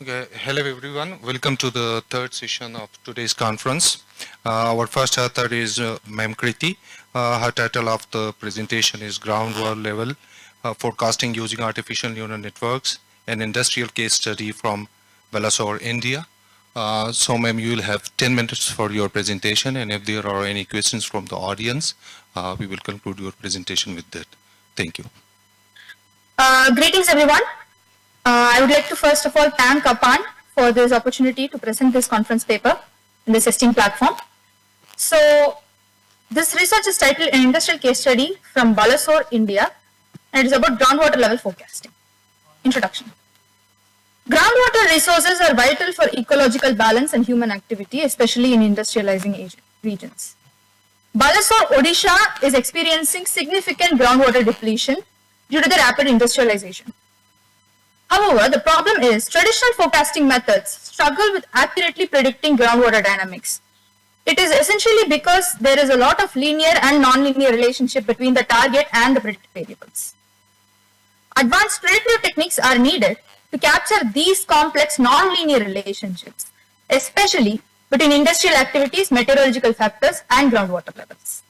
Okay, hello everyone. Welcome to the third session of today's conference. Our first author is Ma'am Kriti. Her title of the presentation is Groundwater Level Forecasting Using Artificial Neural Networks, an industrial case study from Balasore, India. So ma'am, you will have 10 minutes for your presentation, and if there are any questions from the audience, we will conclude your presentation with that. Thank you. Greetings everyone. I would like to first of all thank APAN for this opportunity to present this conference paper in this esteemed platform. So, this research is titled An Industrial Case Study from Balasore, India, and it is about groundwater level forecasting. Introduction. Groundwater resources are vital for ecological balance and human activity, especially in industrializing regions. Balasore, Odisha is experiencing significant groundwater depletion due to the rapid industrialization. However, the problem is traditional forecasting methods struggle with accurately predicting groundwater dynamics. It is essentially because there is a lot of linear and non-linear relationship between the target and the predicted variables. Advanced predictive techniques are needed to capture these complex non-linear relationships, especially between industrial activities, meteorological factors, and groundwater levels.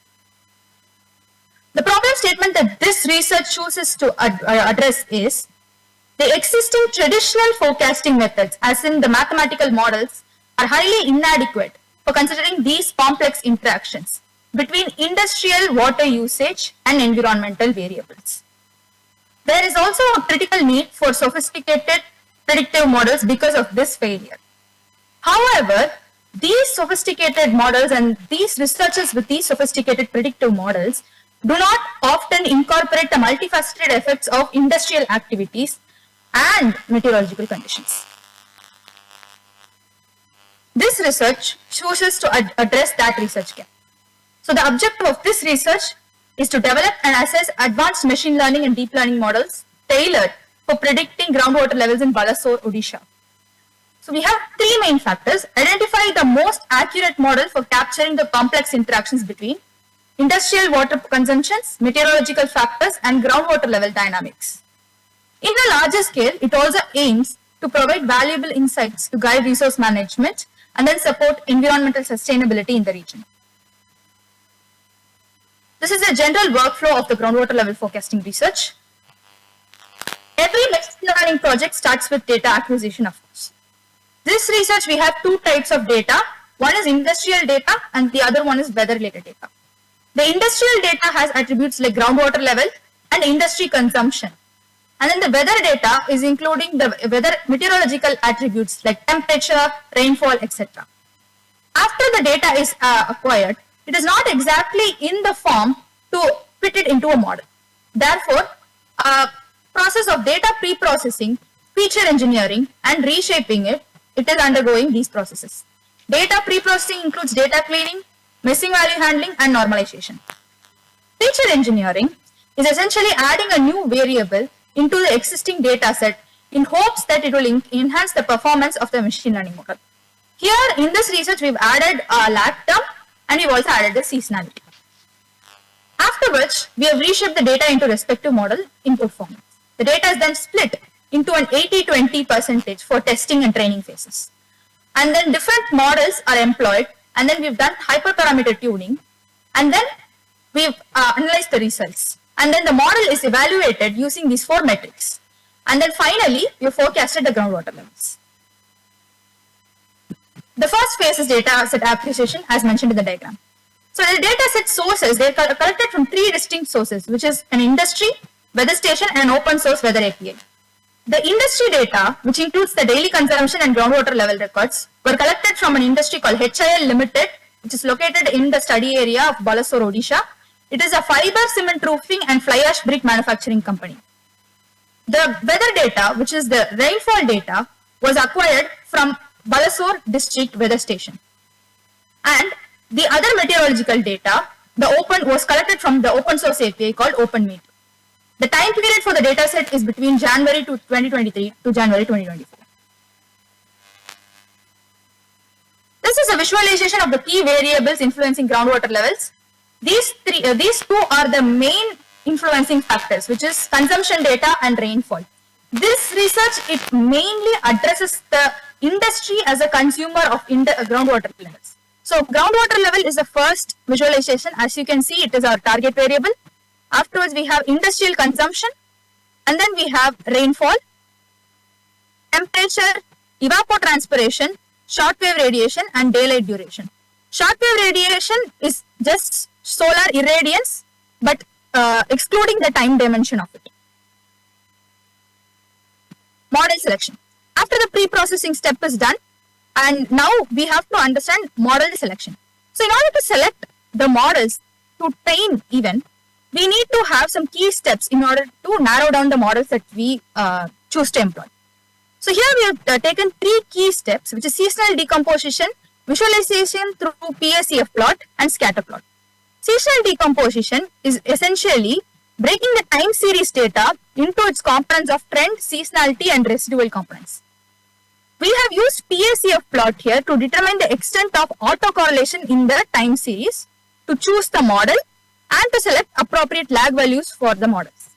The problem statement that this research chooses to address is the existing traditional forecasting methods, as in the mathematical models, are highly inadequate for considering these complex interactions between industrial water usage and environmental variables. There is also a critical need for sophisticated predictive models because of this failure. However, these sophisticated models and these researchers with these sophisticated predictive models do not often incorporate the multifaceted effects of industrial activities and meteorological conditions. This research chooses to address that research gap. So the objective of this research is to develop and assess advanced machine learning and deep learning models tailored for predicting groundwater levels in Balasore, Odisha. So we have three main factors. Identify the most accurate model for capturing the complex interactions between industrial water consumptions, meteorological factors, and groundwater level dynamics. In a larger scale, it also aims to provide valuable insights to guide resource management and then support environmental sustainability in the region. This is a general workflow of the groundwater level forecasting research. Every machine learning project starts with data acquisition, of course. This research, we have two types of data. One is industrial data and the other one is weather-related data. The industrial data has attributes like groundwater level and industry consumption. And then the weather data is including the weather meteorological attributes like temperature, rainfall, etc. After the data is acquired, it is not exactly in the form to fit it into a model. Therefore, process of data pre-processing, feature engineering, and reshaping it is undergoing these processes. Data pre-processing includes data cleaning, missing value handling, and normalization. Feature engineering is essentially adding a new variable into the existing data set in hopes that it will enhance the performance of the machine learning model. Here in this research, we've added a lag term and we've also added the seasonality. Afterwards, we have reshaped the data into respective model input formats. The data is then split into an 80-20% for testing and training phases. And then different models are employed, and then we've done hyperparameter tuning, and then we've analyzed the results. And then the model is evaluated using these four metrics. And then finally, we forecasted the groundwater levels. The first phase is data set acquisition, as mentioned in the diagram. So the data set sources, they are collected from three distinct sources, which is an industry, weather station, and an open source weather API. The industry data, which includes the daily consumption and groundwater level records, were collected from an industry called HIL Limited, which is located in the study area of Balasore, Odisha. It is a fiber cement roofing and fly ash brick manufacturing company. The weather data, which is the rainfall data, was acquired from Balasore district weather station. And the other meteorological data, was collected from the open source API called OpenMeteor. The time period for the data set is between January 2023 to January 2024. This is a visualization of the key variables influencing groundwater levels. These two are the main influencing factors, which is consumption data and rainfall. This research, it mainly addresses the industry as a consumer of groundwater levels. So groundwater level is the first visualization. As you can see, it is our target variable. Afterwards, we have industrial consumption, and then we have rainfall, temperature, evapotranspiration, shortwave radiation, and daylight duration. Shortwave radiation is just solar irradiance, but excluding the time dimension of it. Model selection. After the pre-processing step is done, and now we have to understand model selection. So in order to select the models to train even, we need to have some key steps in order to narrow down the models that we choose to employ. So here we have taken 3 key steps, which is seasonal decomposition, visualization through PACF plot, and scatter plot. Seasonal decomposition is essentially breaking the time series data into its components of trend, seasonality, and residual components. We have used PACF plot here to determine the extent of autocorrelation in the time series, to choose the model, and to select appropriate lag values for the models.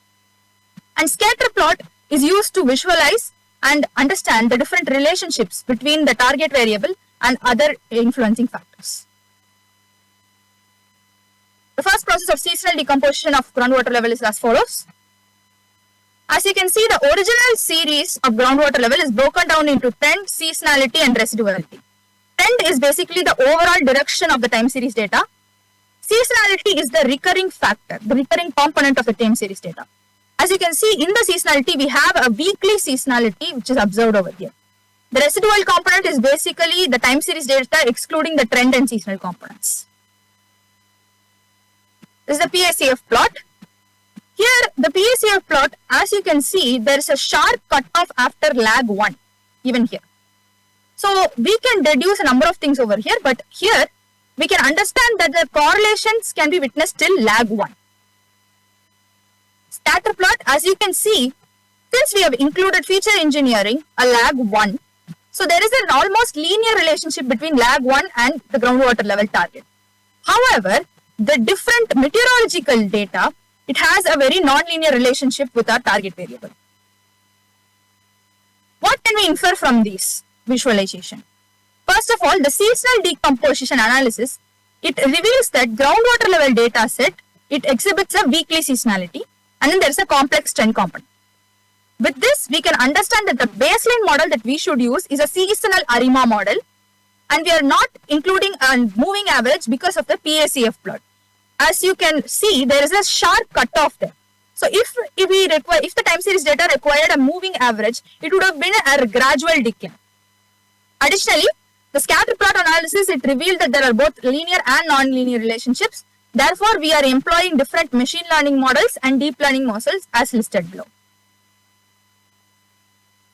And scatter plot is used to visualize and understand the different relationships between the target variable and other influencing factors. The first process of seasonal decomposition of groundwater level is as follows. As you can see, the original series of groundwater level is broken down into trend, seasonality, and residuality. Trend is basically the overall direction of the time series data. Seasonality is the recurring factor, the recurring component of the time series data. As you can see, in the seasonality, we have a weekly seasonality which is observed over here. The residual component is basically the time series data excluding the trend and seasonal components. This is the PACF plot. Here, the PACF plot, as you can see, there is a sharp cutoff after lag 1, even here. So, we can deduce a number of things over here, but here, we can understand that the correlations can be witnessed till lag 1. Scatter plot, as you can see, since we have included feature engineering, a lag 1, so there is an almost linear relationship between lag 1 and the groundwater level target. However, the different meteorological data, it has a very non-linear relationship with our target variable. What can we infer from this visualization? First of all, the seasonal decomposition analysis, it reveals that groundwater level data set, it exhibits a weekly seasonality, and then there is a complex trend component. With this, we can understand that the baseline model that we should use is a seasonal ARIMA model, and we are not including a moving average because of the PACF plot. As you can see, there is a sharp cutoff there. So if the time series data required a moving average, it would have been a gradual decline. Additionally, the scatter plot analysis, it revealed that there are both linear and non-linear relationships. Therefore, we are employing different machine learning models and deep learning models as listed below.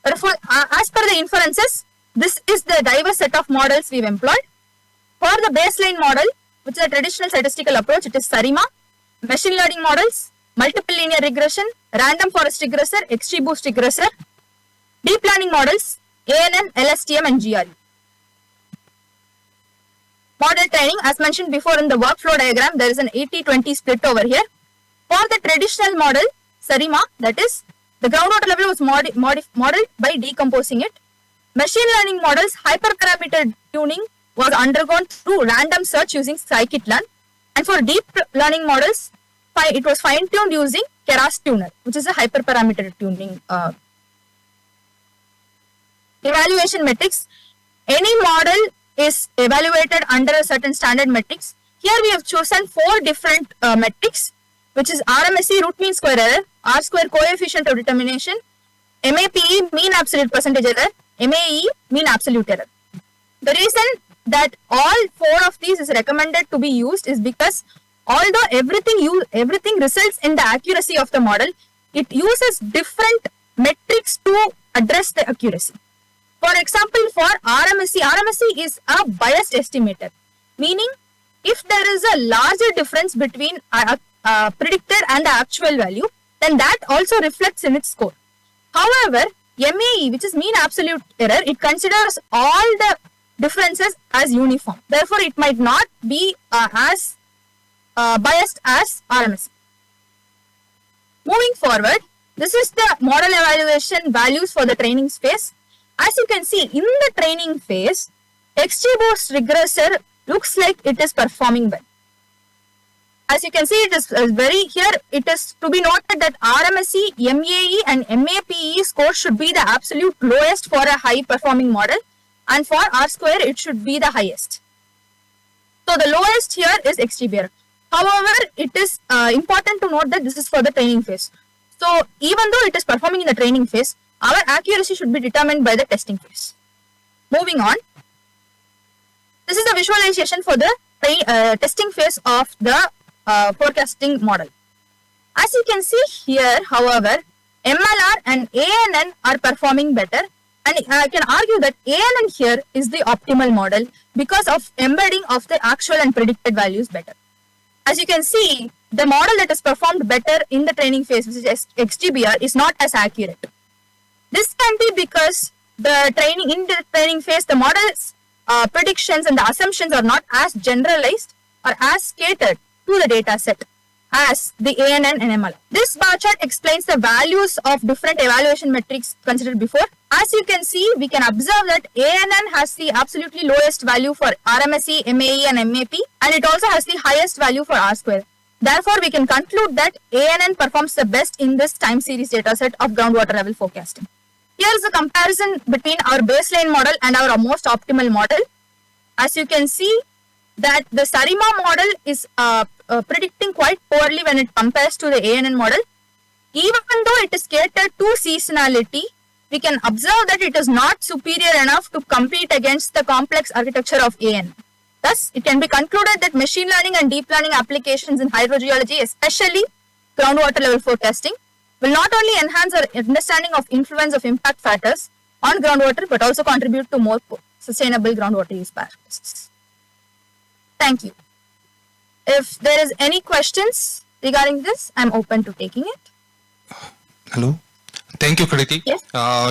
Therefore, as per the inferences, this is the diverse set of models we've employed. For the baseline model, which is a traditional statistical approach, it is SARIMA, machine learning models, multiple linear regression, random forest regressor, XGBoost regressor, deep learning models, ANN, LSTM, and GRE. Model training, as mentioned before in the workflow diagram, there is an 80-20 split over here. For the traditional model, SARIMA, that is, the groundwater level was modeled by decomposing it. Machine learning models, hyperparameter tuning was undergone through random search using scikit-learn. And for deep learning models, it was fine-tuned using Keras tuner, which is a hyperparameter tuning. Evaluation metrics. Any model is evaluated under a certain standard metrics. Here we have chosen 4 different metrics, which is RMSE, root mean square error, R square coefficient of determination, MAPE, mean absolute percentage error, MAE, mean absolute error. The reason that all 4 of these is recommended to be used is because although everything results in the accuracy of the model, it uses different metrics to address the accuracy. For example, for RMSE is a biased estimator, meaning if there is a larger difference between predicted and the actual value, then that also reflects in its score. However, MAE, which is mean absolute error, it considers all the differences as uniform. Therefore, it might not be as biased as RMSE. Moving forward, This is the model evaluation values for the training phase. As you can see, in the training phase, XGBoost regressor looks like it is performing well. As you can see, it is very here. It is to be noted that RMSE, MAE, and MAPE score should be the absolute lowest for a high performing model, and for R square, it should be the highest. So the lowest here is XGBoost. However, it is important to note that this is for the training phase. So even though it is performing in the training phase, our accuracy should be determined by the testing phase. Moving on, this is the visualization for the testing phase of the forecasting model. As you can see here, however, MLR and ANN are performing better, and I can argue that ANN here is the optimal model because of embedding of the actual and predicted values better. As you can see, the model that is performed better in the training phase, which is XGBR, is not as accurate. This can be because in the training phase, the model's predictions and the assumptions are not as generalized or as catered to the data set as the ANN and MLR. This bar chart explains the values of different evaluation metrics considered before. As you can see, we can observe that ANN has the absolutely lowest value for RMSE, MAE, and MAP, and it also has the highest value for R square. Therefore, we can conclude that ANN performs the best in this time series dataset of groundwater level forecasting. Here is a comparison between our baseline model and our most optimal model. As you can see, that the Sarima model is predicting quite poorly when it compares to the ANN model. Even though it is catered to seasonality, we can observe that it is not superior enough to compete against the complex architecture of ANN. Thus, it can be concluded that machine learning and deep learning applications in hydrogeology, especially groundwater level forecasting, will not only enhance our understanding of influence of impact factors on groundwater, but also contribute to more sustainable groundwater use practices. Thank you. If there is any questions regarding this, I'm open to taking it. Hello. Thank you, Kriti. Yes.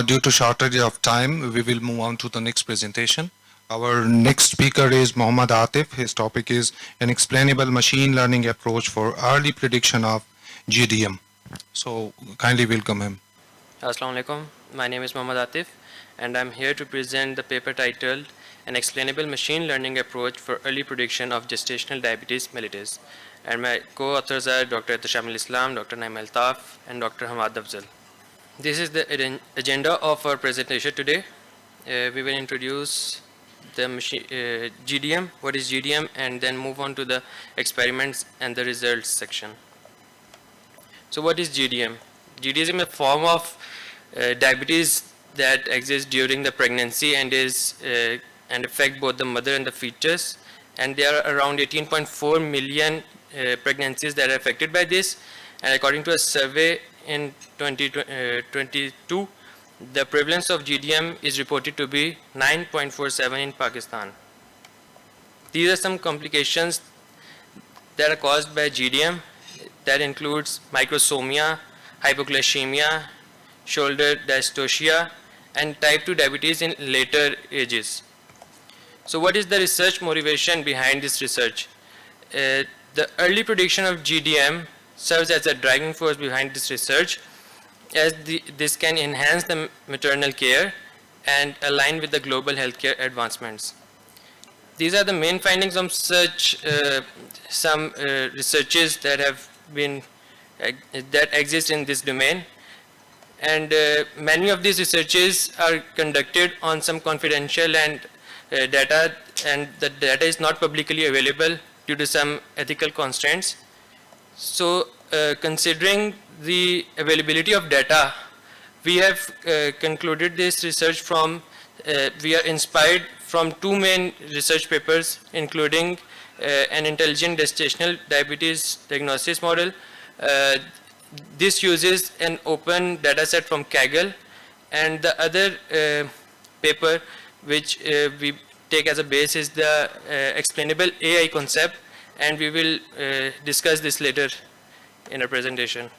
Due to shortage of time, we will move on to the next presentation. Our next speaker is Mohammad Atif. His topic is an explainable machine learning approach for early prediction of GDM. So kindly welcome him. Assalamu alaikum. My name is Mohammad Atif, and I'm here to present the paper titled An Explainable Machine Learning Approach for Early Prediction of Gestational Diabetes Mellitus. And my co-authors are Dr. Ihtisham Islam, Dr. Naim Altaf, and Dr. Hamad Afzal. This is the agenda of our presentation today. We will introduce the GDM, what is GDM, and then move on to the experiments and the results section. So what is GDM? GDM is a form of diabetes that exists during the pregnancy and and affect both the mother and the fetus. And there are around 18.4 million pregnancies that are affected by this. And according to a survey in 2022, the prevalence of GDM is reported to be 9.47 in Pakistan. These are some complications that are caused by GDM. That includes microsomia, hypoglycemia, shoulder dystocia, and type 2 diabetes in later ages. So what is the research motivation behind this research? The early prediction of GDM serves as a driving force behind this research, as this can enhance the maternal care and align with the global healthcare advancements. These are the main findings of such some researches that have been that exist in this domain, and many of these researches are conducted on some confidential and data, and the data is not publicly available due to some ethical constraints. So considering the availability of data, we have concluded this research from we are inspired from two main research papers, including an intelligent gestational diabetes diagnosis model. This uses an open data set from Kaggle, and the other paper which we take as a base is the explainable AI concept, and we will discuss this later in our presentation.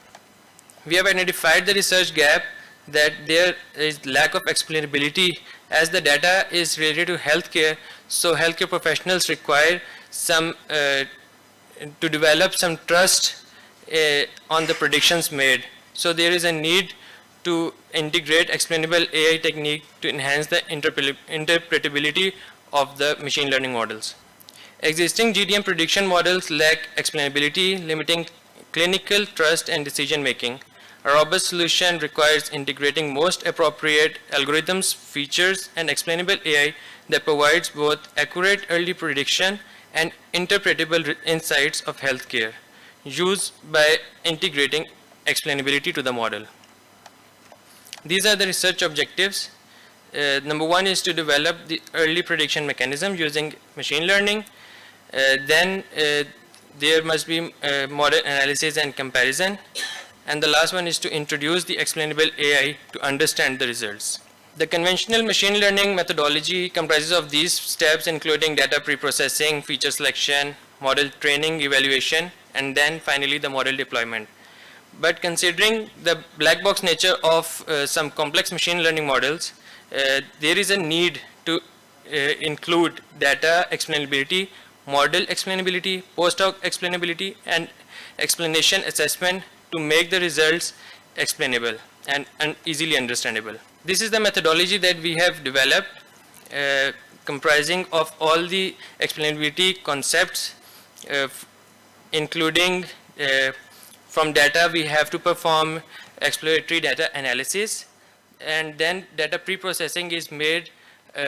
We have identified the research gap that there is lack of explainability as the data is related to healthcare, so healthcare professionals require some to develop some trust on the predictions made. So there is a need to integrate explainable AI technique to enhance the interpretability of the machine learning models. Existing GDM prediction models lack explainability, limiting clinical trust and decision making. A robust solution requires integrating most appropriate algorithms, features, and explainable AI that provides both accurate early prediction and interpretable insights of healthcare, used by integrating explainability to the model. These are the research objectives. Number one is to develop the early prediction mechanism using machine learning. Then there must be model analysis and comparison. And the last one is to introduce the explainable AI to understand the results. The conventional machine learning methodology comprises of these steps, including data preprocessing, feature selection, model training, evaluation, and then finally the model deployment. But considering the black box nature of some complex machine learning models, there is a need to include data explainability, model explainability, post-hoc explainability, and explanation assessment to make the results explainable and easily understandable. This is the methodology that we have developed, comprising of all the explainability concepts, including from data we have to perform exploratory data analysis, and then data pre-processing is made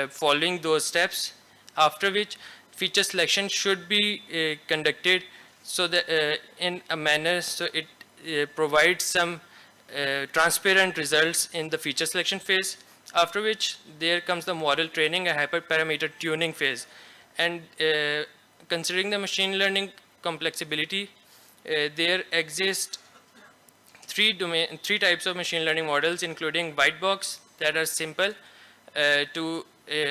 following those steps, after which feature selection should be conducted so that in a manner so it provides some transparent results in the feature selection phase, after which there comes the model training, a hyperparameter tuning phase. And considering the machine learning complexity, there exist three types of machine learning models, including white box that are simple to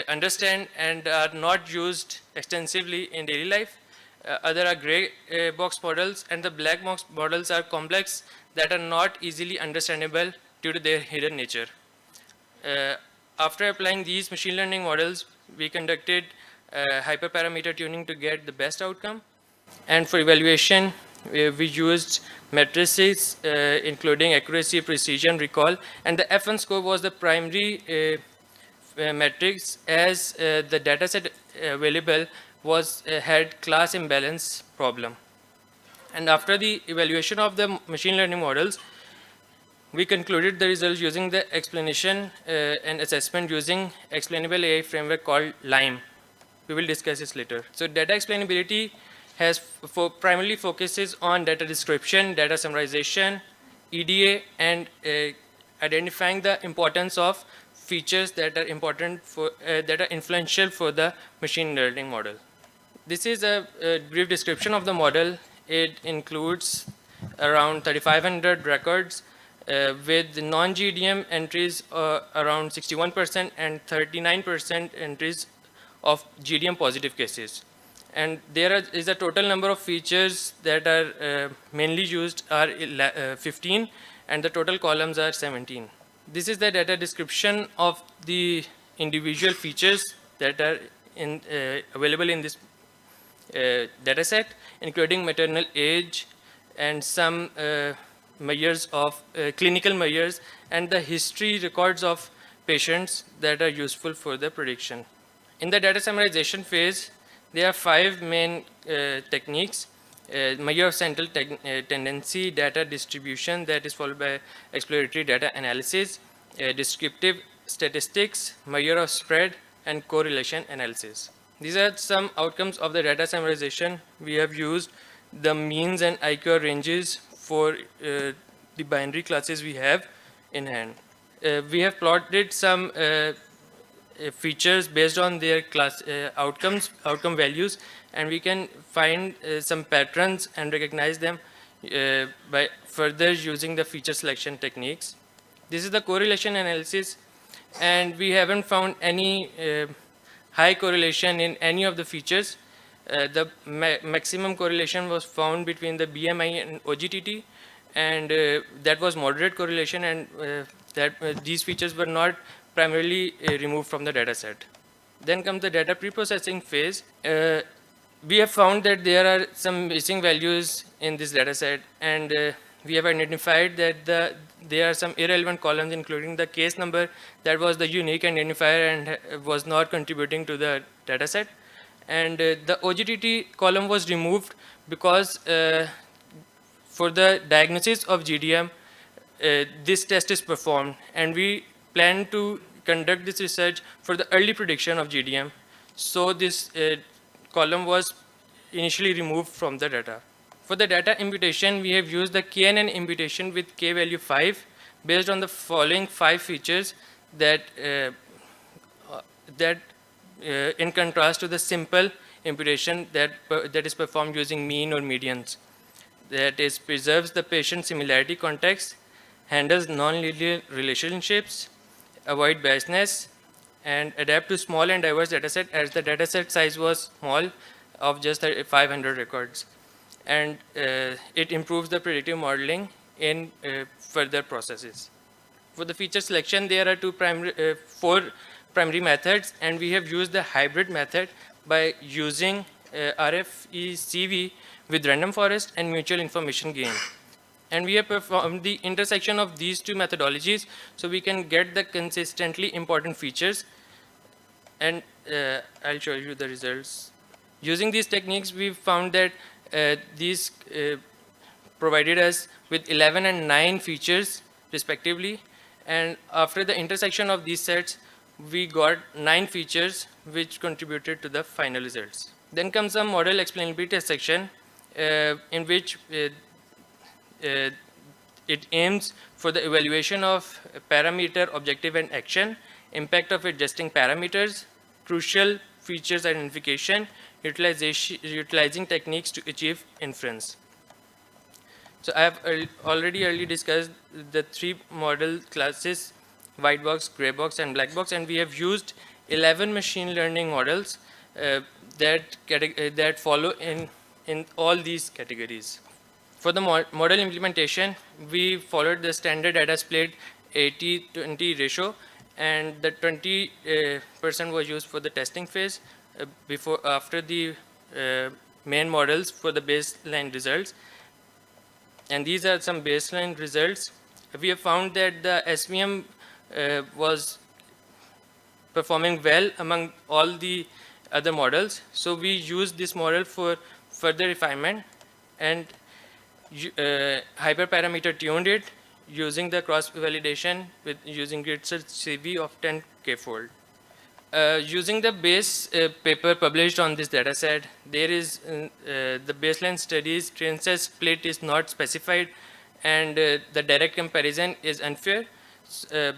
understand and are not used extensively in daily life. Other are gray box models, and the black box models are complex that are not easily understandable due to their hidden nature. After applying these machine learning models, we conducted hyperparameter tuning to get the best outcome. And for evaluation, we used matrices including accuracy, precision, recall, and the F1 score was the primary matrix, as the data set available was had class imbalance problem. And after the evaluation of the machine learning models, we concluded the results using the explanation and assessment using explainable AI framework called LIME. We will discuss this later. So data explainability has primarily focuses on data description, data summarization, EDA, and identifying the importance of features that are important for that are influential for the machine learning model. This is a brief description of the model. It includes around 3,500 records with non-GDM entries around 61% and 39% entries of GDM positive cases. And there is a total number of features that are mainly used are 15, and the total columns are 17. This is the data description of the individual features that are available in this data set, including maternal age and some measures of clinical measures and the history records of patients that are useful for the prediction. In the data summarization phase, there are 5 main techniques. Measure of central tendency, data distribution, that is followed by exploratory data analysis, descriptive statistics, measure of spread, and correlation analysis. These are some outcomes of the data summarization. We have used the means and IQR ranges for the binary classes we have in hand. We have plotted some features based on their class outcome values, and we can find some patterns and recognize them by further using the feature selection techniques. This is the correlation analysis, and we haven't found any high correlation in any of the features. The maximum correlation was found between the BMI and OGTT, and that was moderate correlation, and these features were not primarily removed from the data set. Then comes the data pre-processing phase. We have found that there are some missing values in this data set, and we have identified that there are some irrelevant columns, including the case number that was the unique identifier and was not contributing to the data set. And the OGTT column was removed because for the diagnosis of GDM, this test is performed, and we plan to conduct this research for the early prediction of GDM. So this column was initially removed from the data. For the data imputation, we have used the KNN imputation with k value 5 based on the following 5 features that in contrast to the simple imputation that is performed using mean or medians. That is, preserves the patient similarity context, handles non-linear relationships, avoid biasness, and adapt to small and diverse dataset, as the dataset size was small of just 500 records. And it improves the predictive modeling in further processes. For the feature selection, there are 4 primary methods, and we have used the hybrid method by using RFECV with random forest and mutual information gain. And we have performed the intersection of these 2 methodologies so we can get the consistently important features. And I'll show you the results. Using these techniques, we found that these provided us with 11 and 9 features respectively. And after the intersection of these sets, we got 9 features which contributed to the final results. Then comes the model explainability section, in which it aims for the evaluation of parameter, objective, and action, impact of adjusting parameters, crucial features identification, utilizing techniques to achieve inference. So I have already discussed the 3 model classes: white box, gray box, and black box, and we have used 11 machine learning models that follow in all these categories. For the model implementation, we followed the standard data split 80-20 ratio, and the 20% was used for the testing phase after the main models for the baseline results. And these are some baseline results. We have found that the SVM was performing well among all the other models. So we used this model for further refinement and hyperparameter tuned it using the cross validation with using grid search CV of 10k fold. Using the base paper published on this dataset, there is the baseline studies train set split is not specified, and the direct comparison is unfair.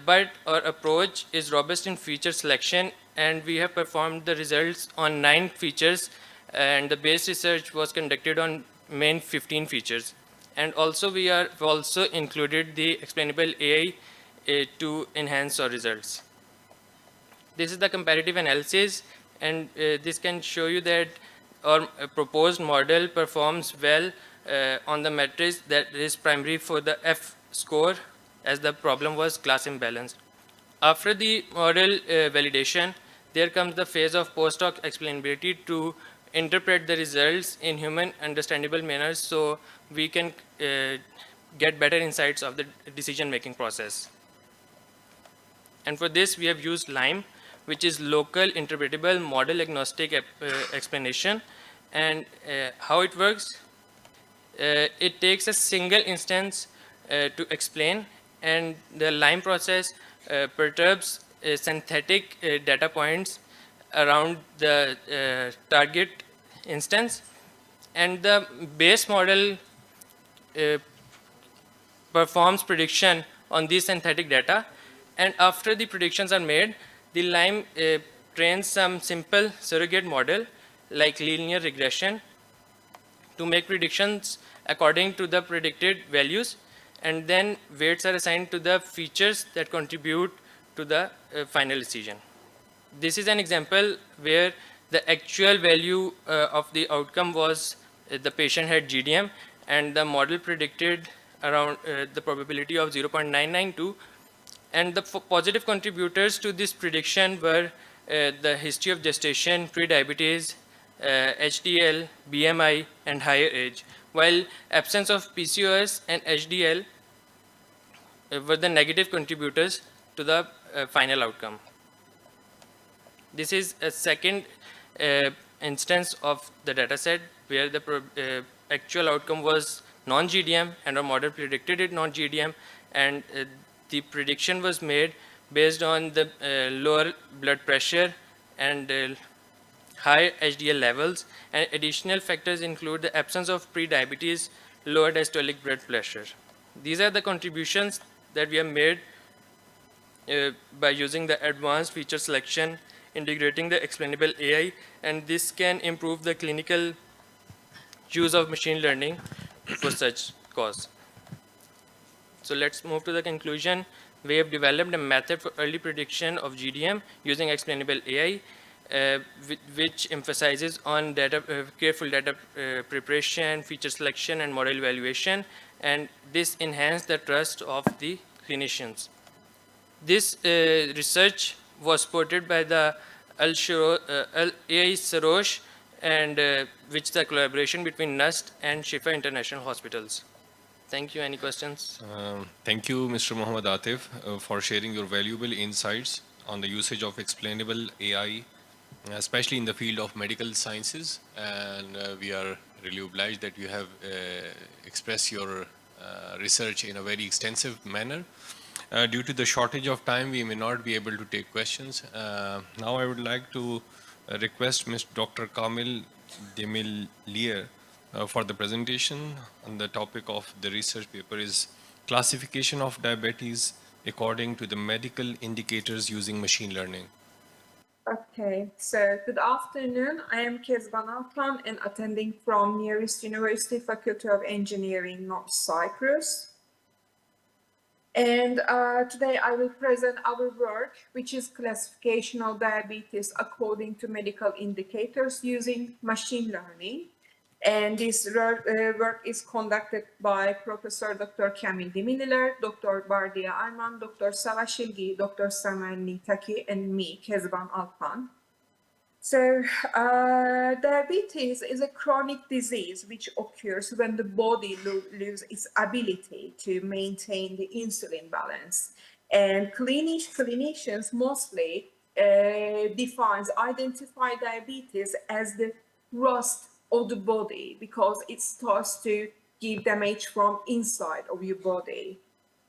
But our approach is robust in feature selection, and we have performed the results on 9 features, and the base research was conducted on main 15 features. And also we have also included the explainable AI to enhance our results. This is the comparative analysis, and this can show you that our proposed model performs well on the matrix that is primary for the F score, as the problem was class imbalance. After the model validation, there comes the phase of post-hoc explainability to interpret the results in human understandable manners so we can get better insights of the decision-making process. And for this, we have used LIME, which is local interpretable model agnostic explanation. And how it works, it takes a single instance to explain, and the LIME process perturbs synthetic data points around the target instance, and the base model performs prediction on these synthetic data. And after the predictions are made, the LIME trains some simple surrogate model like linear regression to make predictions according to the predicted values, and then weights are assigned to the features that contribute to the final decision. This is an example where the actual value of the outcome was the patient had GDM, and the model predicted around the probability of 0.992. And the positive contributors to this prediction were the history of gestation, pre-diabetes, HDL, BMI, and higher age. while absence of PCOS and HDL were the negative contributors to the final outcome. This is a second uh, instance of the dataset where the actual outcome was non-GDM and our model predicted it non-GDM, and the prediction was made based on the lower blood pressure and high HDL levels, and additional factors include the absence of pre-diabetes, lower diastolic blood pressure. These are the contributions that we have made by using the advanced feature selection, integrating the explainable AI, and this can improve the clinical use of machine learning for such cause. So let's move to the conclusion. We have developed a method for early prediction of GDM using explainable AI, which emphasizes on careful data preparation, feature selection, and model evaluation, and this enhanced the trust of the clinicians. This research was supported by the AI Sarosh, and which is a collaboration between NUST and Shifa International Hospitals. Thank you. Any questions? Thank you, Mr. Mohammad Atif, for sharing your valuable insights on the usage of explainable AI, especially in the field of medical sciences. And we are really obliged that you have expressed your research in a very extensive manner. Due to the shortage of time, we may not be able to take questions. Now, I would like to request Ms. Dr. Kamil Demilier for the presentation on the topic of the research paper is classification of diabetes according to the medical indicators using machine learning. Okay, so good afternoon. I am Kezban Alpan and attending from nearest University Faculty of Engineering, North Cyprus. And today I will present our work, which is classification of diabetes according to medical indicators using machine learning. And this work is conducted by Professor Dr. Kamil Demilier, Dr. Bardia Arman, Dr. Savashilgi, Dr. Samer Nitaki, and me, Kezban Alpan. So, diabetes is a chronic disease which occurs when the body loses its ability to maintain the insulin balance. And clinicians mostly identify diabetes as the rust of the body because it starts to give damage from inside of your body.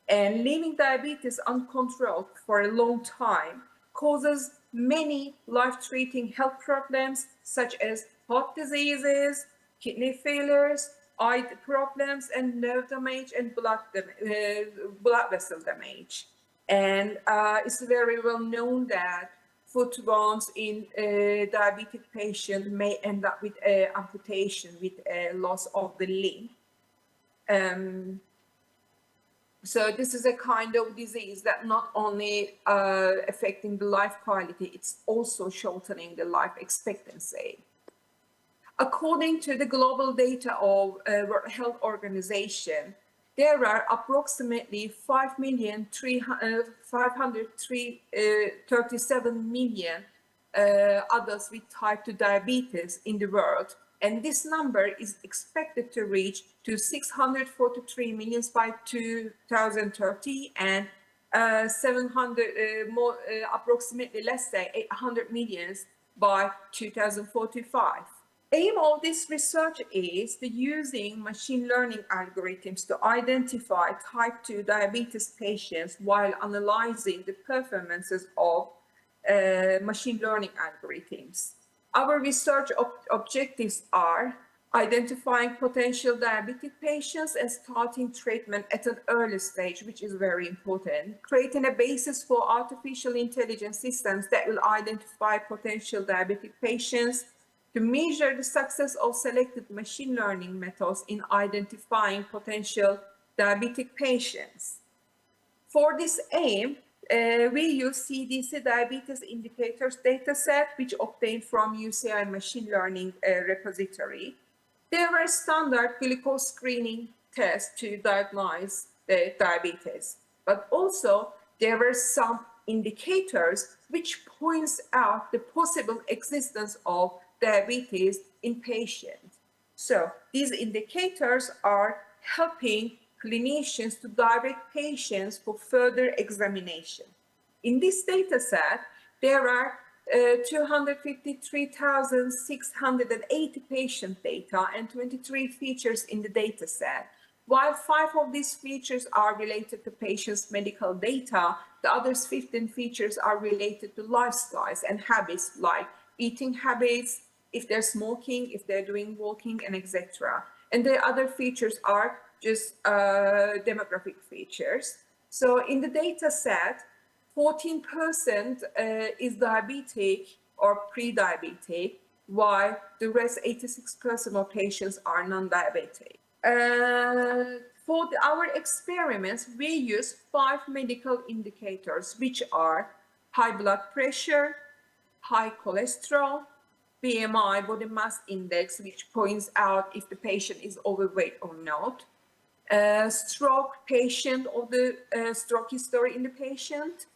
And leaving diabetes uncontrolled for a long time causes many life-threatening health problems such as heart diseases, kidney failures, eye problems, and nerve damage and blood vessel damage. And it's very well known that foot wounds in a diabetic patient may end up with amputation, with loss of the limb. So this is a kind of disease that not only affecting the life quality, it's also shortening the life expectancy. According to the global data of World Health Organization, there are approximately 537 million adults with type 2 diabetes in the world, and this number is expected to reach to 643 million by 2030 and 700 more, approximately, let's say 800 millions by 2045. Aim of this research is the using machine learning algorithms to identify type 2 diabetes patients while analyzing the performances of machine learning algorithms. Our research objectives are identifying potential diabetic patients and starting treatment at an early stage, which is very important, creating a basis for artificial intelligence systems that will identify potential diabetic patients, to measure the success of selected machine learning methods in identifying potential diabetic patients. For this aim, we use CDC diabetes indicators dataset, which obtained from UCI machine learning repository. There were standard glucose screening tests to diagnose the diabetes, but also there were some indicators which points out the possible existence of diabetes in patients. So these indicators are helping clinicians to direct patients for further examination. In this data set, there are 253,680 patient data and 23 features in the data set. While 5 of these features are related to patients' medical data, the other 15 features are related to lifestyles and habits like eating habits, if they're smoking, if they're doing walking, and etc. And the other features are just demographic features. So in the data set, 14% is diabetic or pre-diabetic, while the rest 86% of patients are non-diabetic. For our experiments, we use 5 medical indicators, which are high blood pressure, high cholesterol, BMI, body mass index, which points out if the patient is overweight or not, stroke patient or the stroke history in the patient,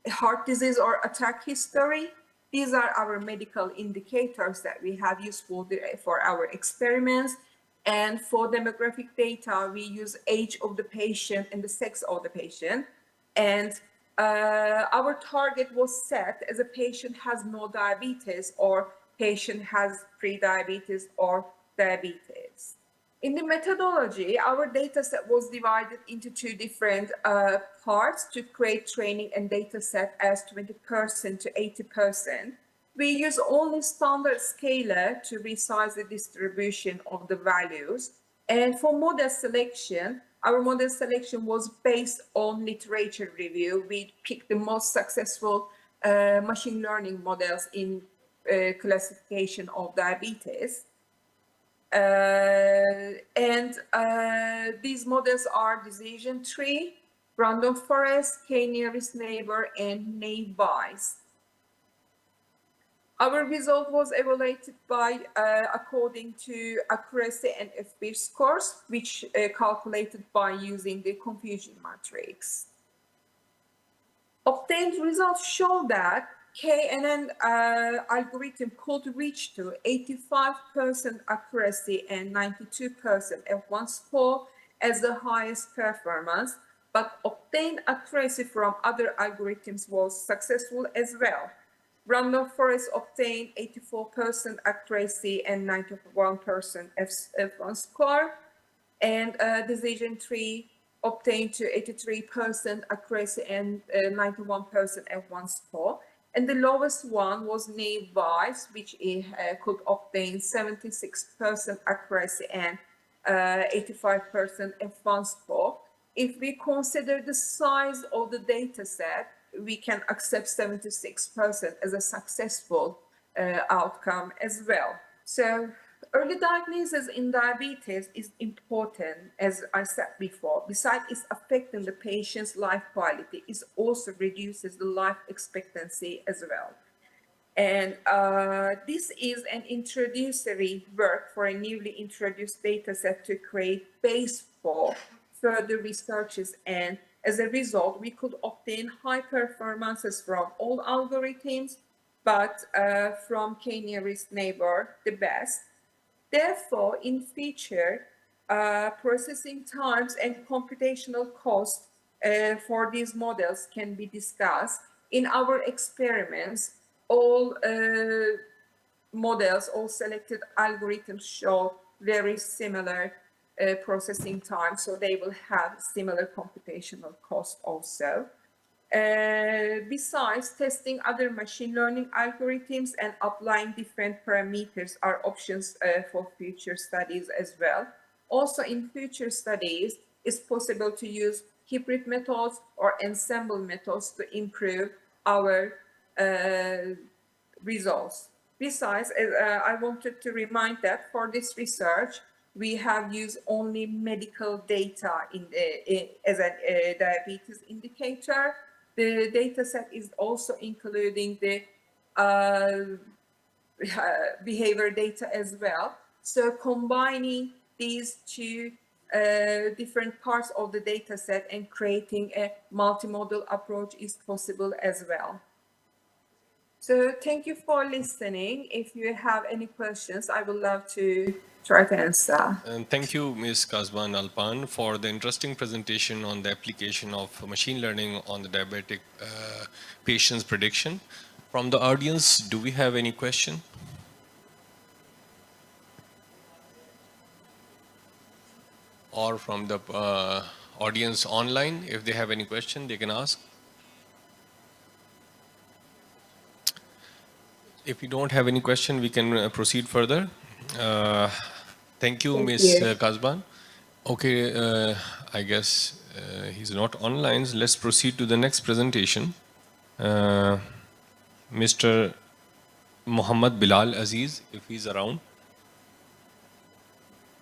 heart disease or attack history. These are our medical indicators that we have used for our experiments. And for demographic data, we use age of the patient and the sex of the patient. And our target was set as a patient has no diabetes or patient has pre-diabetes or diabetes. In the methodology, our data set was divided into 2 different parts to create training and data set as 20% to 80%. We use only standard scalar to resize the distribution of the values. And for model selection, our model selection was based on literature review. We picked the most successful machine learning models in classification of diabetes. These models are decision tree, random forest, k nearest neighbor, and naive Bayes. Our result was evaluated by according to accuracy and FB scores, which calculated by using the confusion matrix. Obtained results show that KNN algorithm could reach to 85% accuracy and 92% F1 score as the highest performance, but obtained accuracy from other algorithms was successful as well. Random forest obtained 84% accuracy and 91% F1 score, and decision tree obtained to 83% accuracy and 91% F1 score. And the lowest one was naive Bayes, which could obtain 76% accuracy and 85% F1 score. If we consider the size of the data set, we can accept 76% as a successful outcome as well. So early diagnosis in diabetes is important, as I said before. Besides it's affecting the patient's life quality, it also reduces the life expectancy as well. And this is an introductory work for a newly introduced data set to create base for further researches, and as a result, we could obtain high performances from all algorithms, but from k nearest neighbor, the best. Therefore, in future, processing times and computational cost for these models can be discussed. In our experiments, all models, all selected algorithms show very similar processing time, so they will have similar computational cost also. Besides, testing other machine learning algorithms and applying different parameters are options for future studies as well. Also, in future studies, it's possible to use hybrid methods or ensemble methods to improve our results. Besides, I wanted to remind that for this research, we have used only medical data as a diabetes indicator. The data set is also including the behavior data as well. So combining these 2 different parts of the data set and creating a multimodal approach is possible as well. So thank you for listening. If you have any questions, I would love to try to answer. And thank you, Ms. Kazban Alpan, for the interesting presentation on the application of machine learning on the diabetic patient's prediction. From the audience, do we have any question? Or from the audience online, if they have any question, they can ask. If we don't have any question, we can proceed further. Thank you, Thank Ms. you. Kazban. Okay, I guess he's not online. So let's proceed to the next presentation. Mr. Muhammad Bilal Aziz, if he's around.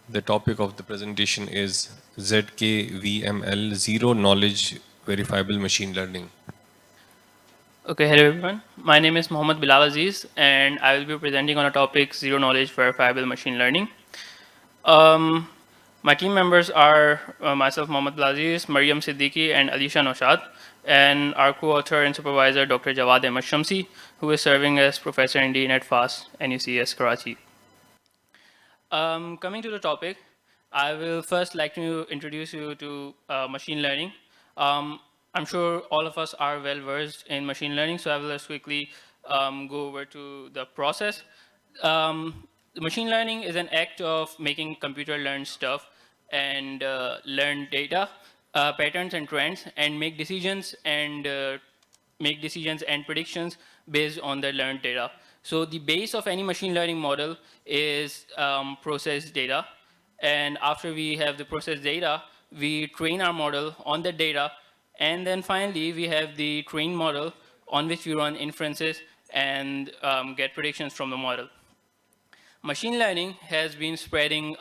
The topic of the presentation is ZKVML, Zero Knowledge Verifiable Machine Learning. Okay, hello everyone. My name is Mohammad Bilal Aziz, and I will be presenting on a topic Zero Knowledge Verifiable Machine Learning. My team members are myself, Mohammad Bilal Aziz, Mariam Siddiqui, and Alisha Noshad, and our co-author and supervisor, Dr. Jawad Ahmad Shamsi, who is serving as Professor in Dean at FAST, NUCS, Karachi. Coming to the topic, I will first like to introduce you to machine learning. I'm sure all of us are well versed in machine learning, so I will just quickly go over to the process. Machine learning is an act of making computer learn stuff and learn data, patterns and trends, and make decisions and predictions based on the learned data. So the base of any machine learning model is processed data. And after we have the processed data, we train our model on the data. And then finally, we have the trained model on which we run inferences and get predictions from the model. Machine learning has been spreading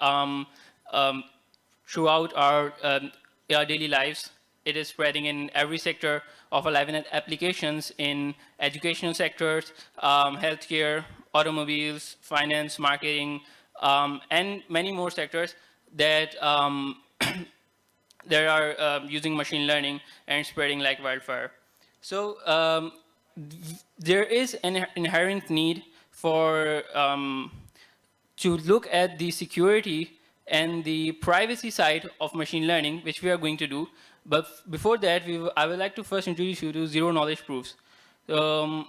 throughout our daily lives. It is spreading in every sector of our life and applications in educational sectors, healthcare, automobiles, finance, marketing, and many more sectors that that are using machine learning and spreading like wildfire. So there is an inherent need for to look at the security and the privacy side of machine learning, which we are going to do. But before that, I would like to first introduce you to zero knowledge proofs. Zero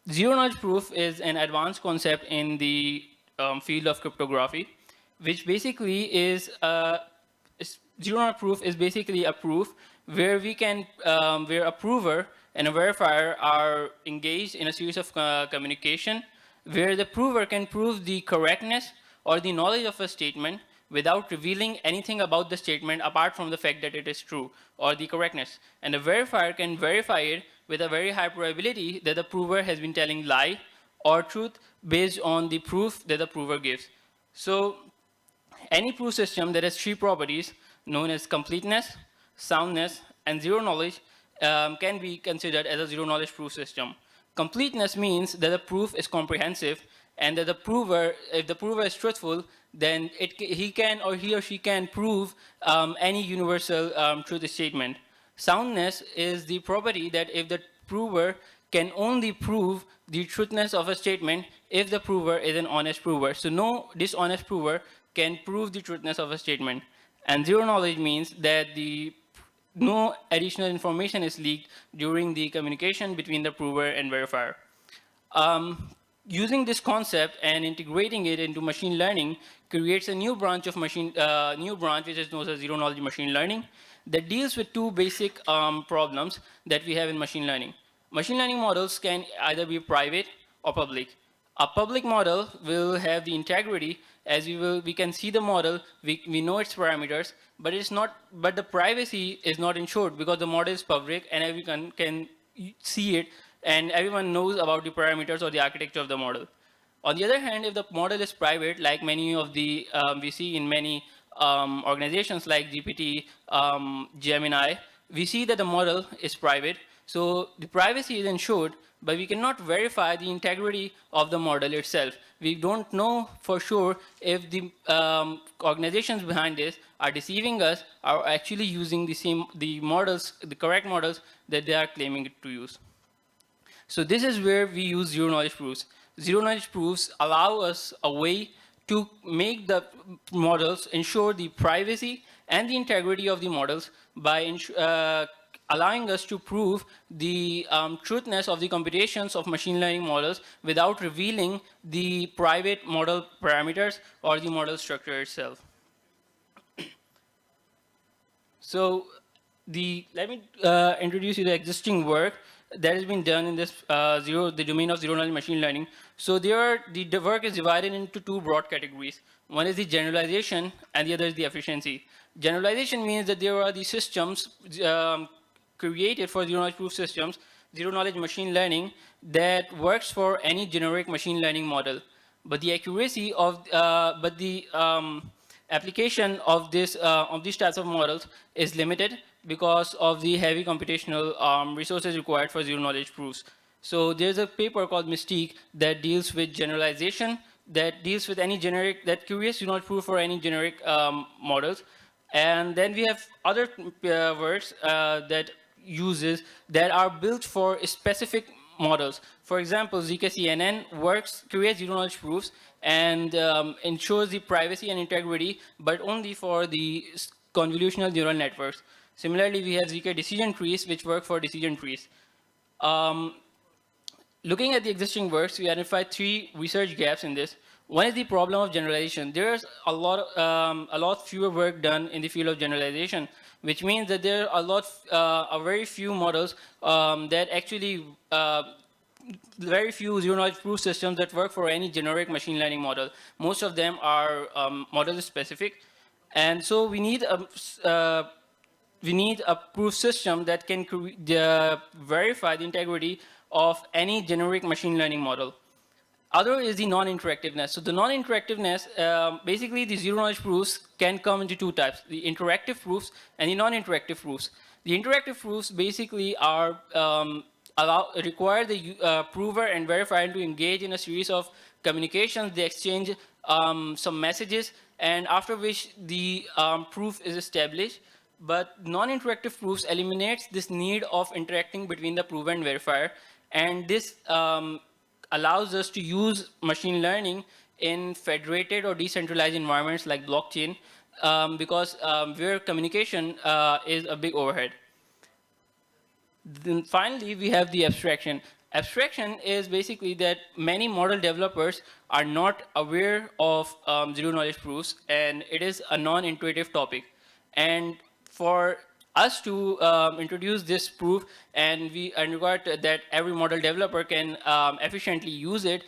knowledge proof is an advanced concept in the field of cryptography, which basically is zero knowledge proof is basically a proof where we can where a prover and a verifier are engaged in a series of communication where the prover can prove the correctness or the knowledge of a statement without revealing anything about the statement apart from the fact that it is true or the correctness. And the verifier can verify it with a very high probability that the prover has been telling lie or truth based on the proof that the prover gives. So any proof system that has three properties known as completeness, soundness, and zero knowledge can be considered as a zero knowledge proof system. Completeness means that the proof is comprehensive and that the prover, if the prover is truthful, then he can or he or she can prove any universal truth statement. Soundness is the property that if the prover can only prove the truthness of a statement if the prover is an honest prover. So no dishonest prover can prove the truthness of a statement. And zero knowledge means that no additional information is leaked during the communication between the prover and verifier. Using this concept and integrating it into machine learning creates a new branch of which is known as zero knowledge machine learning that deals with two basic problems that we have in machine learning. Machine learning models can either be private or public. A public model will have the integrity as we can see the model, we know its parameters, but the privacy is not ensured because the model is public and everyone can see it and everyone knows about the parameters or the architecture of the model. On the other hand, if the model is private, like many of the we see in many organizations like GPT, Gemini, we see that the model is private. So the privacy is ensured, but we cannot verify the integrity of the model itself. We don't know for sure if the organizations behind this are deceiving us, are actually using the correct models that they are claiming to use. So this is where we use zero knowledge proofs. Zero knowledge proofs allow us a way to make the models ensure the privacy and the integrity of the models by allowing us to prove the truthness of the computations of machine learning models without revealing the private model parameters or the model structure itself. So let me introduce you the existing work that has been done in this the domain of zero knowledge machine learning. So the work is divided into two broad categories. One is the generalization and the other is the efficiency. Generalization means that there are the systems created for zero knowledge proof systems, zero knowledge machine learning that works for any generic machine learning model. But the accuracy of, application of these types of models is limited because of the heavy computational resources required for zero knowledge proofs. So there's a paper called Mystique that deals with generalization, that deals with any generic, that curious zero knowledge proof for any generic models. And then we have other works that are built for specific models. For example, ZK-CNN works, creates zero knowledge proofs and ensures the privacy and integrity, but only for the convolutional neural networks. Similarly, we have ZK decision trees, which work for decision trees. Looking at the existing works, we identified three research gaps in this. One is the problem of generalization. There's a lot fewer work done in the field of generalization, which means that there are a very few models that actually very few zero knowledge proof systems that work for any generic machine learning model. Most of them are model specific, and so we need a proof system that can verify the integrity of any generic machine learning model. Other is the non-interactiveness. So the non-interactiveness, basically the zero knowledge proofs can come into two types, the interactive proofs and the non-interactive proofs. The interactive proofs basically are require the prover and verifier to engage in a series of communications. They exchange some messages, and after which the proof is established. But non-interactive proofs eliminates this need of interacting between the prover and verifier, and this allows us to use machine learning in federated or decentralized environments like blockchain, because where communication is a big overhead. Then finally, we have the abstraction. Abstraction is basically that many model developers are not aware of zero knowledge proofs, and it is a non-intuitive topic. And for us to introduce this proof and require that every model developer can efficiently use it,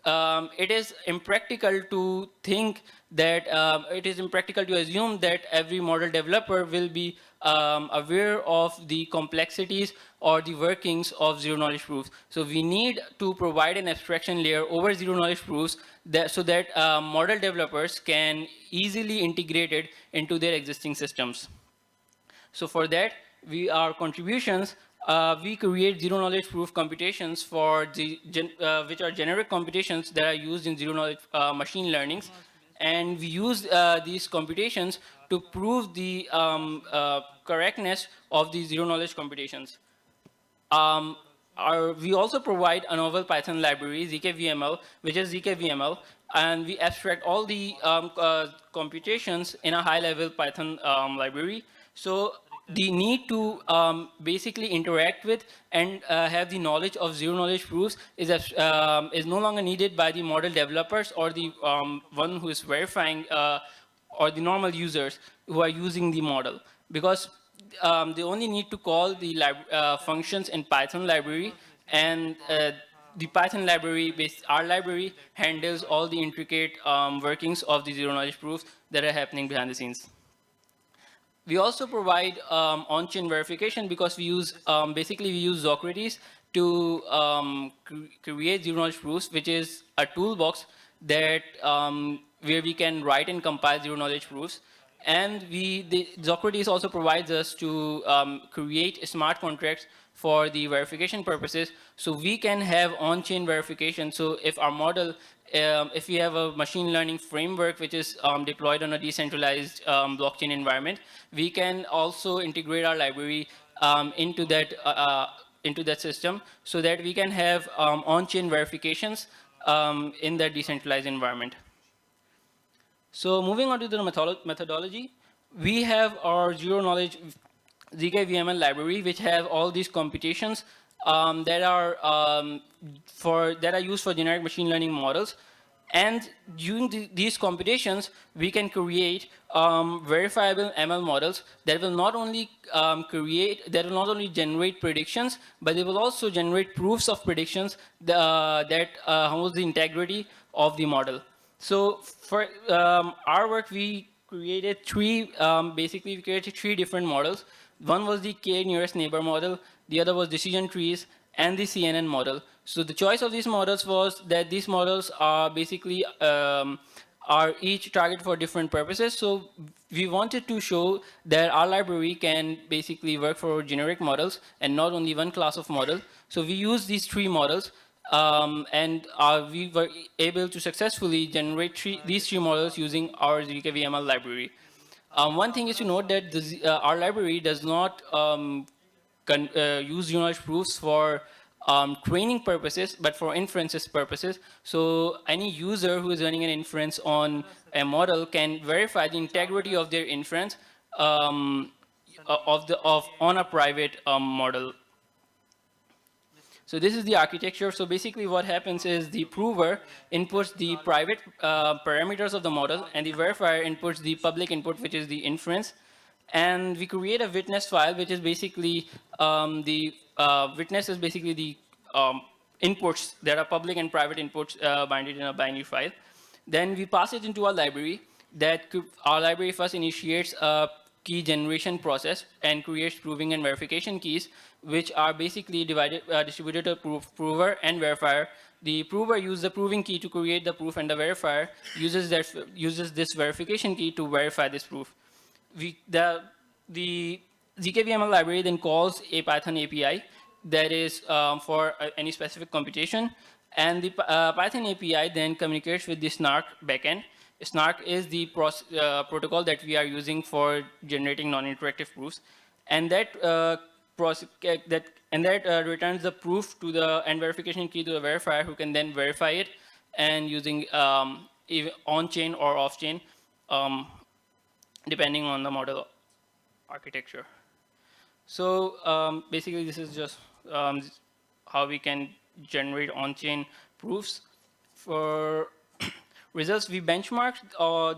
it is impractical to think that it is impractical to assume that every model developer will be aware of the complexities or the workings of zero knowledge proofs. So we need to provide an abstraction layer over zero knowledge proofs so that model developers can easily integrate it into their existing systems. So for that, our contributions, we create zero knowledge proof computations for which are generic computations that are used in zero knowledge machine learnings. And we use these computations to prove the correctness of the zero knowledge computations. We also provide a novel Python library, ZKVML, which is ZKVML, and we abstract all the computations in a high-level Python library. So the need to basically interact with and have the knowledge of zero knowledge proofs is no longer needed by the model developers or the one who is verifying or the normal users who are using the model, because they only need to call the functions in Python library, and the Python library, our library, handles all the intricate workings of the zero knowledge proofs that are happening behind the scenes. We also provide on-chain verification because we use, basically we use Socrates to create zero knowledge proofs, which is a toolbox that where we can write and compile zero knowledge proofs. And Socrates also provides us to create smart contracts for the verification purposes, so we can have on-chain verification. So if our model, if we have a machine learning framework which is deployed on a decentralized blockchain environment, we can also integrate our library into into that system so that we can have on-chain verifications in that decentralized environment. So moving on to the methodology, we have our zero knowledge ZKVML library, which have all these computations that are used for generic machine learning models. And during these computations, we can create verifiable ML models that will not only generate predictions, but they will also generate proofs of predictions that holds the integrity of the model. So for our work, we created basically we created three different models. One was the K nearest neighbor model, the other was decision trees, and the CNN model. So the choice of these models was that these models are basically are each targeted for different purposes. So we wanted to show that our library can basically work for generic models and not only one class of model. So we use these three models and we were able to successfully generate these three models using our ZKVML library. One thing is to note that our library does not use knowledge proofs for training purposes, but for inferences purposes. So any user who is running an inference on a model can verify the integrity of their inference on a private model. So this is the architecture. So basically what happens is the prover inputs the private parameters of the model, and the verifier inputs the public input, which is the inference. And we create a witness file, which is basically the witness is basically the inputs that are public and private inputs binded in a binary file. Then we pass it into our library. Our library first initiates a key generation process and creates proving and verification keys, which are basically distributed to prover and verifier. The prover uses the proving key to create the proof, and the verifier uses this verification key to verify this proof. The ZKVML library then calls a Python API that is for any specific computation, and the Python API then communicates with the Snark backend. Snark is the protocol that we are using for generating non-interactive proofs, and that returns the proof to the and verification key to the verifier, who can then verify it, and using on-chain or off-chain, depending on the model architecture. So basically, this is just how we can generate on-chain proofs. For results, we benchmark our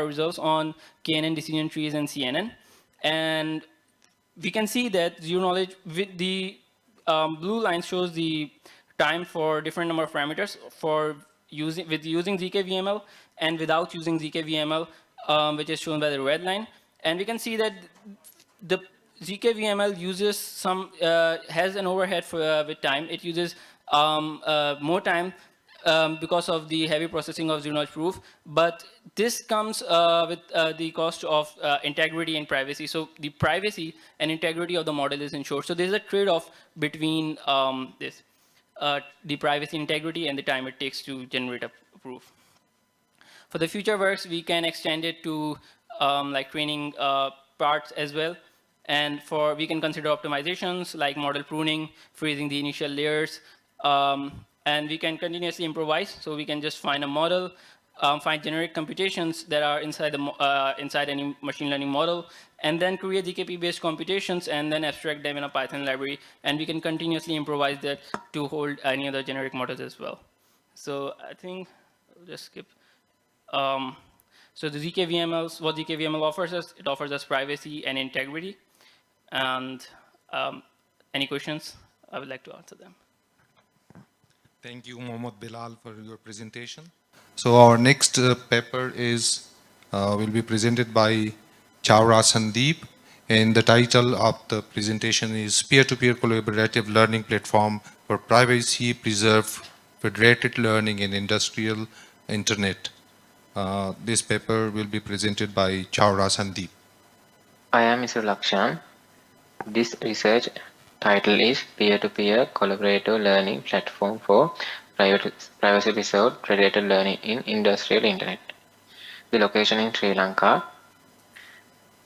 results on KNN, decision trees, and CNN, and we can see that zero knowledge with the blue line shows the time for different number of parameters for using ZKVML and without using ZKVML, which is shown by the red line. And we can see that the ZKVML uses has an overhead with time. It uses more time because of the heavy processing of zero knowledge proof, but this comes with the cost of integrity and privacy. So the privacy and integrity of the model is ensured. So there's a trade-off between the privacy integrity and the time it takes to generate a proof. For the future works, we can extend it to like training parts as well. And we can consider optimizations like model pruning, freezing the initial layers, and we can continuously improvise. So we can just find a model, find generic computations that are inside any machine learning model, and then create ZKP-based computations, and then abstract them in a Python library. And we can continuously improvise that to hold any other generic models as well. So I think I'll just skip. So the ZKVMLs, what ZKVML offers us, it offers us privacy and integrity. And any questions, I would like to answer them. Thank you, Mohammad Bilal, for your presentation. So our next paper will be presented by Chawra Sandeep, and the title of the presentation is Peer-to-Peer Collaborative Learning Platform for Privacy-Preserved Federated Learning in Industrial Internet. This paper will be presented by Chawra Sandeep. I am Mr. Lakshan. This research title is Peer-to-Peer Collaborative Learning Platform for Privacy-Preserved Federated Learning in Industrial Internet. The location in Sri Lanka.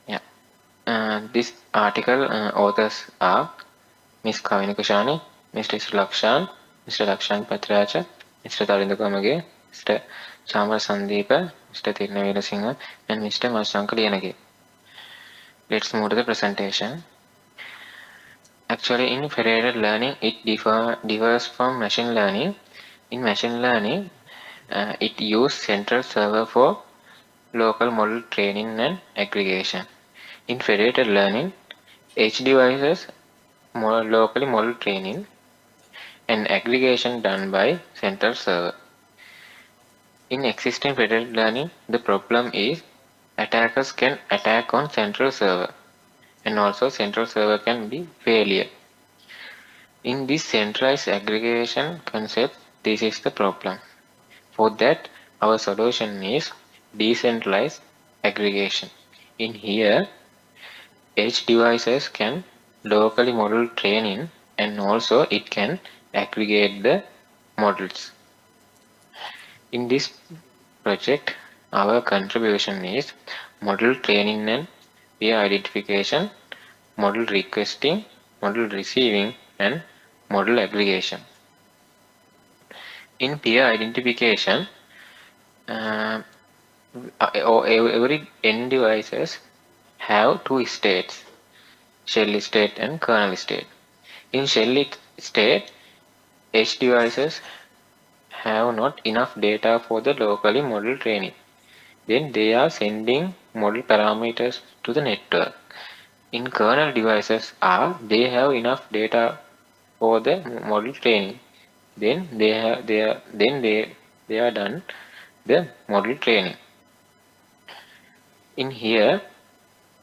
Yeah. This article authors are Ms. Kavini Kushani, Mr. Lakshan, Mr. Lakshan Patracha, Mr. Tarindu Kamage, Mr. Chamar Sandeepa, Mr. Tirunavela Singha, and Mr. Masanka Liyanage. Let's move to the presentation. Actually, in federated learning, it differs from machine learning. In machine learning, it uses central server for local model training and aggregation. In federated learning, edge devices locally model training and aggregation done by central server. In existing federated learning, the problem is attackers can attack on central server and also central server can be failure. In this centralized aggregation concept, this is the problem. For that, our solution is decentralized aggregation. In here, edge devices can locally model training and also it can aggregate the models. In this project, our contribution is model training and peer identification, model requesting, model receiving, and model aggregation. In peer identification, every end devices have two states, shell state and kernel state. In shell state, edge devices have not enough data for the locally model training. Then they are sending model parameters to the network. In kernel devices they have enough data for the model training. Then they are done the model training. In here,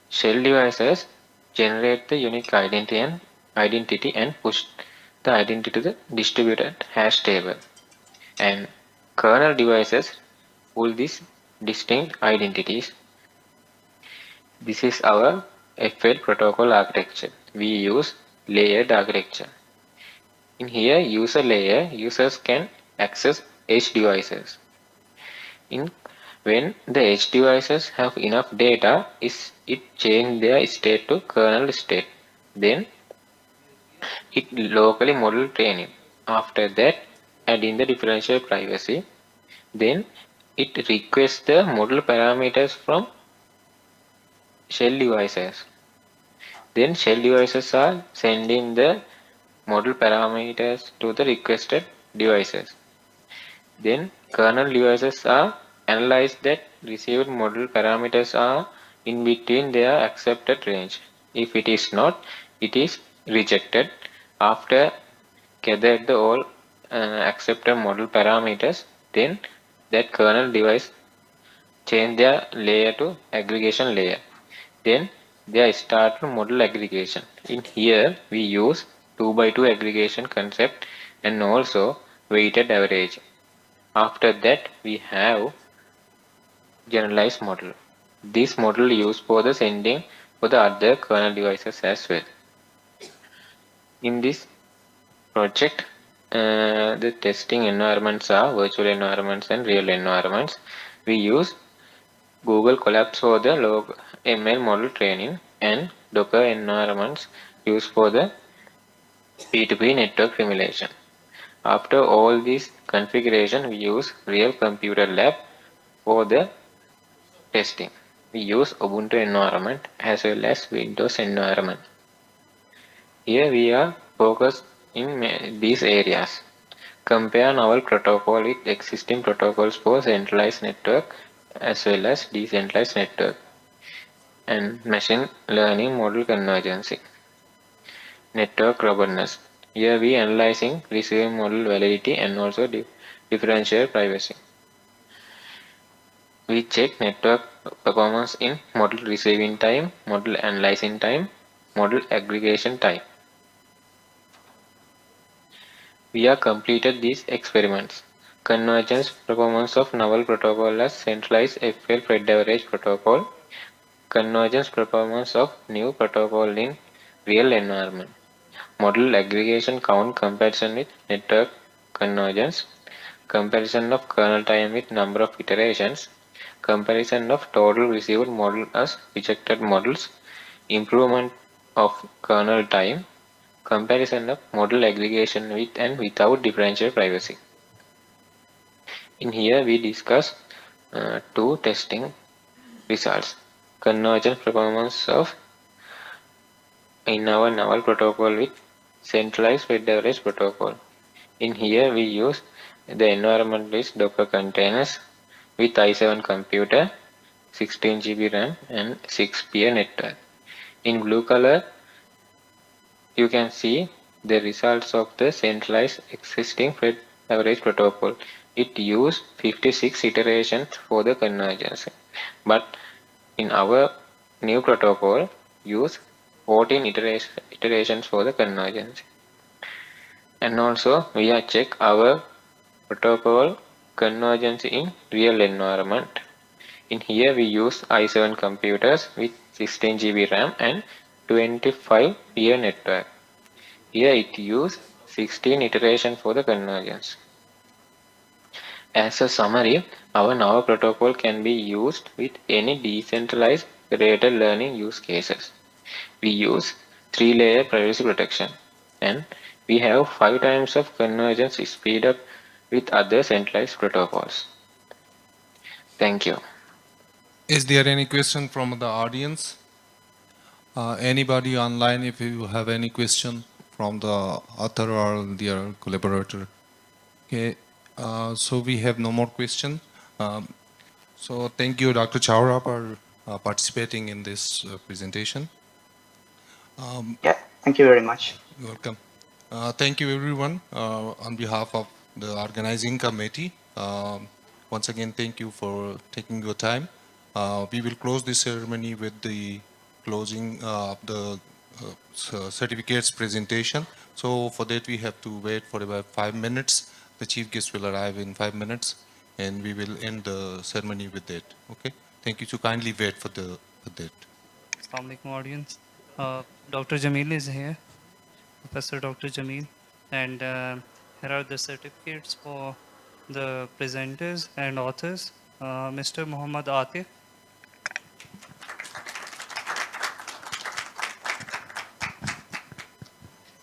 shell devices generate the unique identity and push the identity to the distributed hash table. And kernel devices pull these distinct identities. This is our FL protocol architecture. We use layered architecture. In here, user layer, users can access edge devices. When the edge devices have enough data, it change their state to kernel state. Then it locally model training. After that, add in the differential privacy. Then it requests the model parameters from shell devices. Then shell devices are sending the model parameters to the requested devices. Then kernel devices are analyze that received model parameters are in between their accepted range. If it is not, it is rejected. After gathered the all accepted model parameters, then that kernel device change their layer to aggregation layer. Then they start model aggregation. In here we use 2 by 2 aggregation concept and also weighted average. After that we have generalized model. This model used for the sending for the other kernel devices as well. In this project, the testing environments are virtual environments and real environments. We use Google Colab for the log ML model training and Docker environments used for the P2P network simulation. After all this configuration, we use real computer lab for the testing. We use Ubuntu environment as well as Windows environment. Here we are focused in these areas. Compare our protocol with existing protocols for centralized network as well as decentralized network and machine learning model convergence. Network robustness. Here we analyzing receiving model validity and also differential privacy. We check network performance in model receiving time, model analyzing time, model aggregation time. We have completed these experiments. Convergence performance of novel protocol as centralized FL Fred average protocol. Convergence performance of new protocol in real environment. Model aggregation count comparison with network convergence. Comparison of kernel time with number of iterations. Comparison of total received model as rejected models. Improvement of kernel time, comparison of model aggregation with and without differential privacy. In here we discuss two testing results. Convergence performance of in our novel protocol with centralized spread average protocol. In here we use the environment list Docker containers with i7 computer, 16 GB RAM and 6 peer network. In blue color you can see the results of the centralized existing spread average protocol. It used 56 iterations for the convergence, but in our new protocol use 14 iterations for the convergence. And also we have checked our protocol convergence in real environment. In here we use i7 computers with 16 GB RAM and 25 peer network. Here it use 16 iterations for the convergence. As a summary, our Nova protocol can be used with any decentralized federated learning use cases. We use 3-layer privacy protection and we have 5 times of convergence speed up with other centralized protocols. Thank you. Is there any question from the audience? Anybody online, if you have any question from the author or their collaborator? Okay, so we have no more question. So thank you, Dr. Chawra, for participating in this presentation. Yeah, thank you very much. You're welcome. Thank you, everyone, on behalf of the organizing committee. Once again, thank you for taking your time. We will close this ceremony with the closing of the certificates presentation. So for that, we have to wait for about 5 minutes. The chief guest will arrive in 5 minutes, and we will end the ceremony with that. Okay. Thank you. So kindly wait for that. Assalamu alaikum audience. Dr. Jamil is here, Professor Dr. Jamil, and here are the certificates for the presenters and authors. Mr. Muhammad Atif.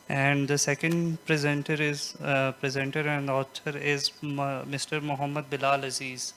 And the second presenter and author is Mr. Muhammad Bilal Aziz.